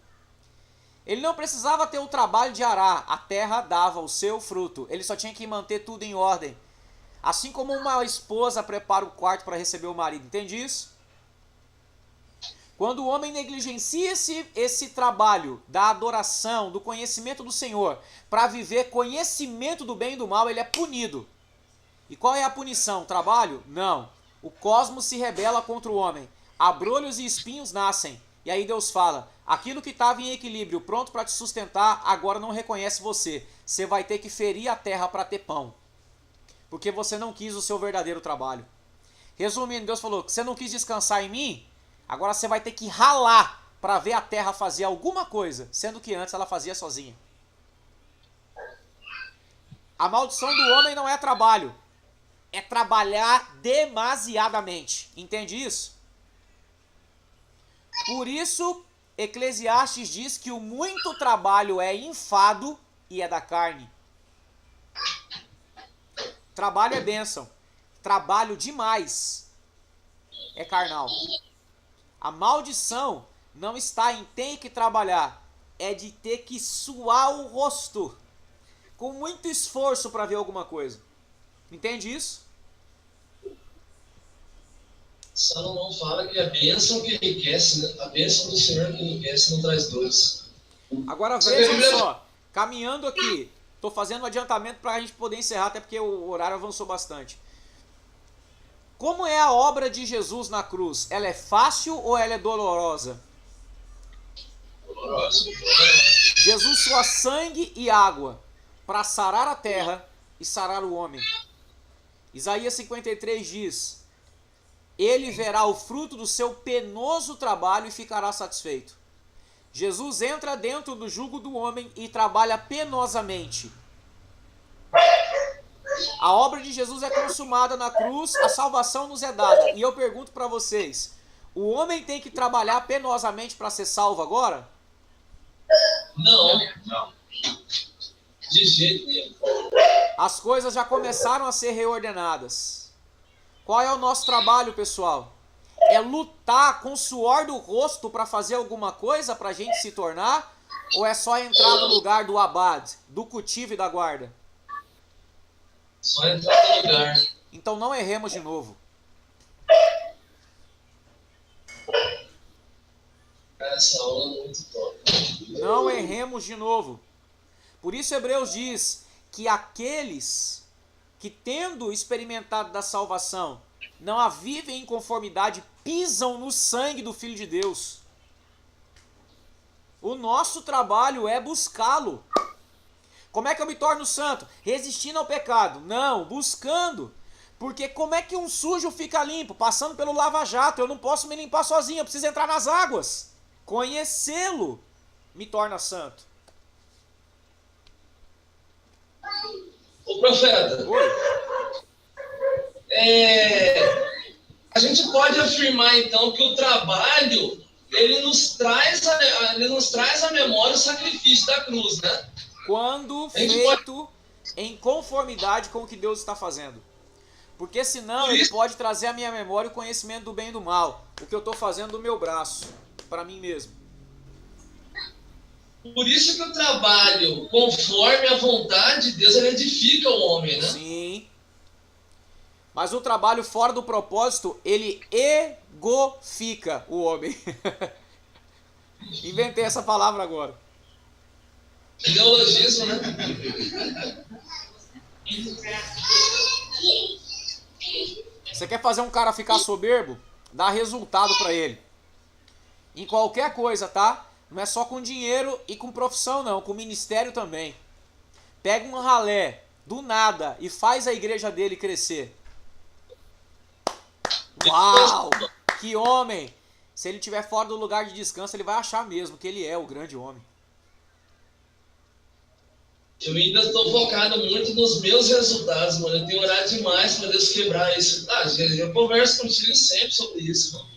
Ele não precisava ter o trabalho de arar, a terra dava o seu fruto. Ele só tinha que manter tudo em ordem. Assim como uma esposa prepara o quarto para receber o marido. Entende isso? Quando o homem negligencia esse trabalho da adoração, do conhecimento do Senhor, para viver conhecimento do bem e do mal, ele é punido. E qual é a punição? Trabalho? Não. O cosmos se rebela contra o homem. Abrolhos e espinhos nascem. E aí Deus fala: aquilo que estava em equilíbrio, pronto para te sustentar, agora não reconhece você. Você vai ter que ferir a terra para ter pão. Porque você não quis o seu verdadeiro trabalho. Resumindo, Deus falou que você não quis descansar em mim, agora você vai ter que ralar para ver a terra fazer alguma coisa, sendo que antes ela fazia sozinha. A maldição do homem não é trabalho, é trabalhar demasiadamente. Entende isso? Por isso, Eclesiastes diz que o muito trabalho é enfado e é da carne. Trabalho é bênção. Trabalho demais é carnal. A maldição não está em ter que trabalhar, é de ter que suar o rosto com muito esforço para ver alguma coisa. Entende isso? Salomão fala que a bênção que enriquece, a bênção do Senhor que enriquece não traz dores. Agora vejam só, caminhando aqui, estou fazendo um adiantamento para a gente poder encerrar, até porque o horário avançou bastante. Como é a obra de Jesus na cruz? Ela é fácil ou ela é dolorosa? Dolorosa. Jesus suou sangue e água para sarar a terra e sarar o homem. Isaías 53 diz: ele verá o fruto do seu penoso trabalho e ficará satisfeito. Jesus entra dentro do jugo do homem e trabalha penosamente. A obra de Jesus é consumada na cruz, a salvação nos é dada. E eu pergunto para vocês, o homem tem que trabalhar penosamente para ser salvo agora? Não. De jeito nenhum. As coisas já começaram a ser reordenadas. Qual é o nosso trabalho, pessoal? É lutar com o suor do rosto para fazer alguma coisa para a gente se tornar? Ou é só entrar no lugar do abad, do cultivo e da guarda? Só entrar no lugar. Então não erremos de novo. Essa aula é muito top. Não erremos de novo. Por isso Hebreus diz que aqueles que, tendo experimentado da salvação, não a vivem em conformidade, pisam no sangue do Filho de Deus. O nosso trabalho é buscá-lo. Como é que eu me torno santo? Resistindo ao pecado? Não, buscando. Porque como é que um sujo fica limpo? Passando pelo lava-jato. Eu não posso me limpar sozinho, eu preciso entrar nas águas. Conhecê-lo me torna santo. Ô profeta, Oi? a gente pode afirmar então que o trabalho ele nos traz a memória o sacrifício da cruz, né? Quando feito em conformidade com o que Deus está fazendo. Porque senão ele pode trazer à minha memória o conhecimento do bem e do mal. O que eu estou fazendo do meu braço, para mim mesmo. Por isso que o trabalho, conforme a vontade de Deus, ele edifica o homem, né? Sim. Mas o trabalho fora do propósito, ele egofica o homem. Inventei essa palavra agora. Neologismo, né? Você quer fazer um cara ficar soberbo? Dá resultado para ele. Em qualquer coisa, tá? Não é só com dinheiro e com profissão, não. Com ministério também. Pega um ralé do nada e faz a igreja dele crescer. Uau! Que homem! Se ele estiver fora do lugar de descanso, ele vai achar mesmo que ele é o grande homem. Eu ainda estou focado muito nos meus resultados, mano. Eu tenho orado demais para Deus quebrar isso. Eu converso contigo sempre sobre isso, mano.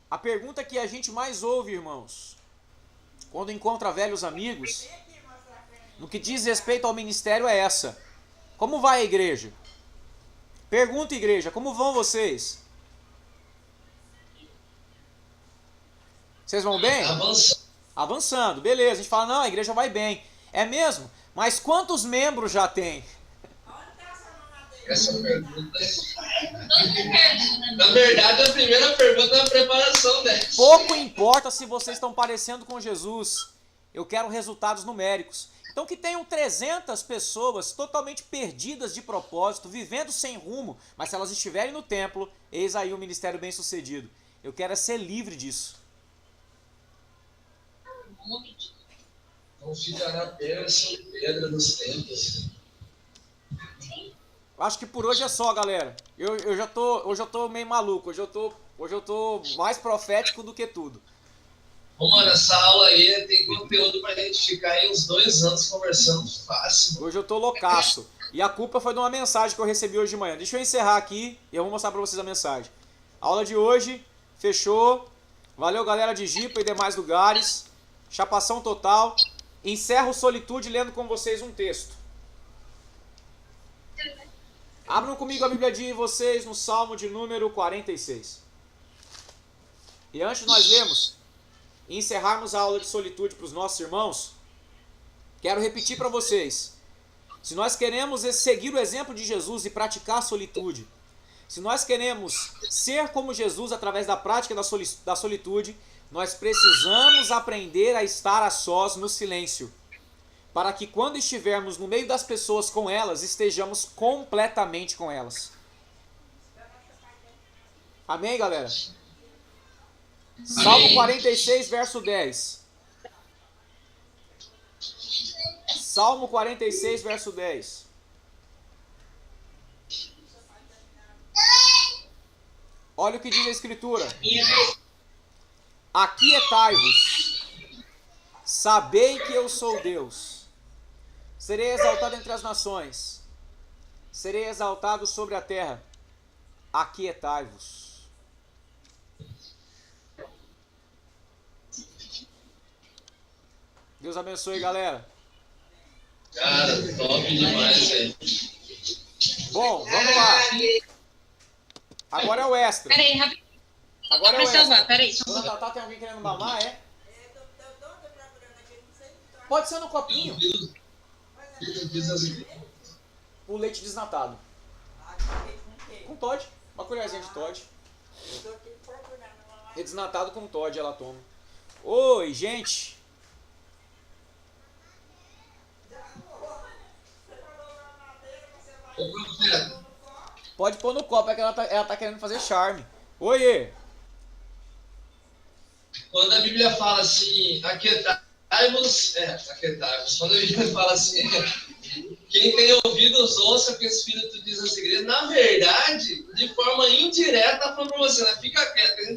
A pergunta que a gente mais ouve, irmãos, quando encontra velhos amigos, no que diz respeito ao ministério é essa. Como vai a igreja? Pergunta, igreja, como vão vocês? Vocês vão bem? Avançando. Avançando, beleza. A gente fala, não, a igreja vai bem. É mesmo? Mas quantos membros já tem? Essa pergunta. Na verdade, a primeira pergunta é a preparação dessa. Pouco importa se vocês estão parecendo com Jesus. Eu quero resultados numéricos. Então que tenham 300 pessoas totalmente perdidas de propósito, vivendo sem rumo, mas se elas estiverem no templo, eis aí um ministério bem sucedido. Eu quero é ser livre disso. Não ficará pedra sobre pedra nos templos. Acho que por hoje é só, galera. Hoje eu tô meio maluco. Hoje eu tô mais profético do que tudo. Ô, mano, essa aula aí tem conteúdo pra gente ficar aí uns 2 anos conversando fácil. Hoje eu tô loucaço. E a culpa foi de uma mensagem que eu recebi hoje de manhã. Deixa eu encerrar aqui e eu vou mostrar pra vocês a mensagem. A aula de hoje fechou. Valeu, galera de Jipa e demais lugares. Chapação total. Encerro Solitude lendo com vocês um texto. Abram comigo a Bíblia de vocês no Salmo de número 46. E antes de nós lermos e encerrarmos a aula de solitude para os nossos irmãos, quero repetir para vocês. Se nós queremos seguir o exemplo de Jesus e praticar a solitude, se nós queremos ser como Jesus através da prática da solitude, nós precisamos aprender a estar a sós no silêncio, para que quando estivermos no meio das pessoas com elas, estejamos completamente com elas. Amém, galera? Amém. Salmo 46, verso 10. Salmo 46, verso 10. Olha o que diz a Escritura. Aquietai-vos Sabei que eu sou Deus. Serei exaltado entre as nações. Serei exaltado sobre a terra. Aquietai-vos. Deus abençoe, galera. Cara, top demais, velho. Bom, vamos lá. Agora é o extra. Peraí, rapidinho. Agora é o Pra salvar, extra. peraí. Dona Tatá, tem alguém querendo mamar, é? Pode ser no copinho. O leite desnatado. Com Todd. Uma colherzinha de Todd. É desnatado com Todd, ela toma. Oi, gente. Pode pôr no copo, é que ela tá querendo fazer charme. Oiê. Quando a Bíblia fala assim, aquietai-vos, aquietai-vos. Quando a Bíblia fala assim, quem tem ouvidos ouça o que o Espírito diz às igrejas, na verdade, de forma indireta, falando pra você, né? Fica quieto,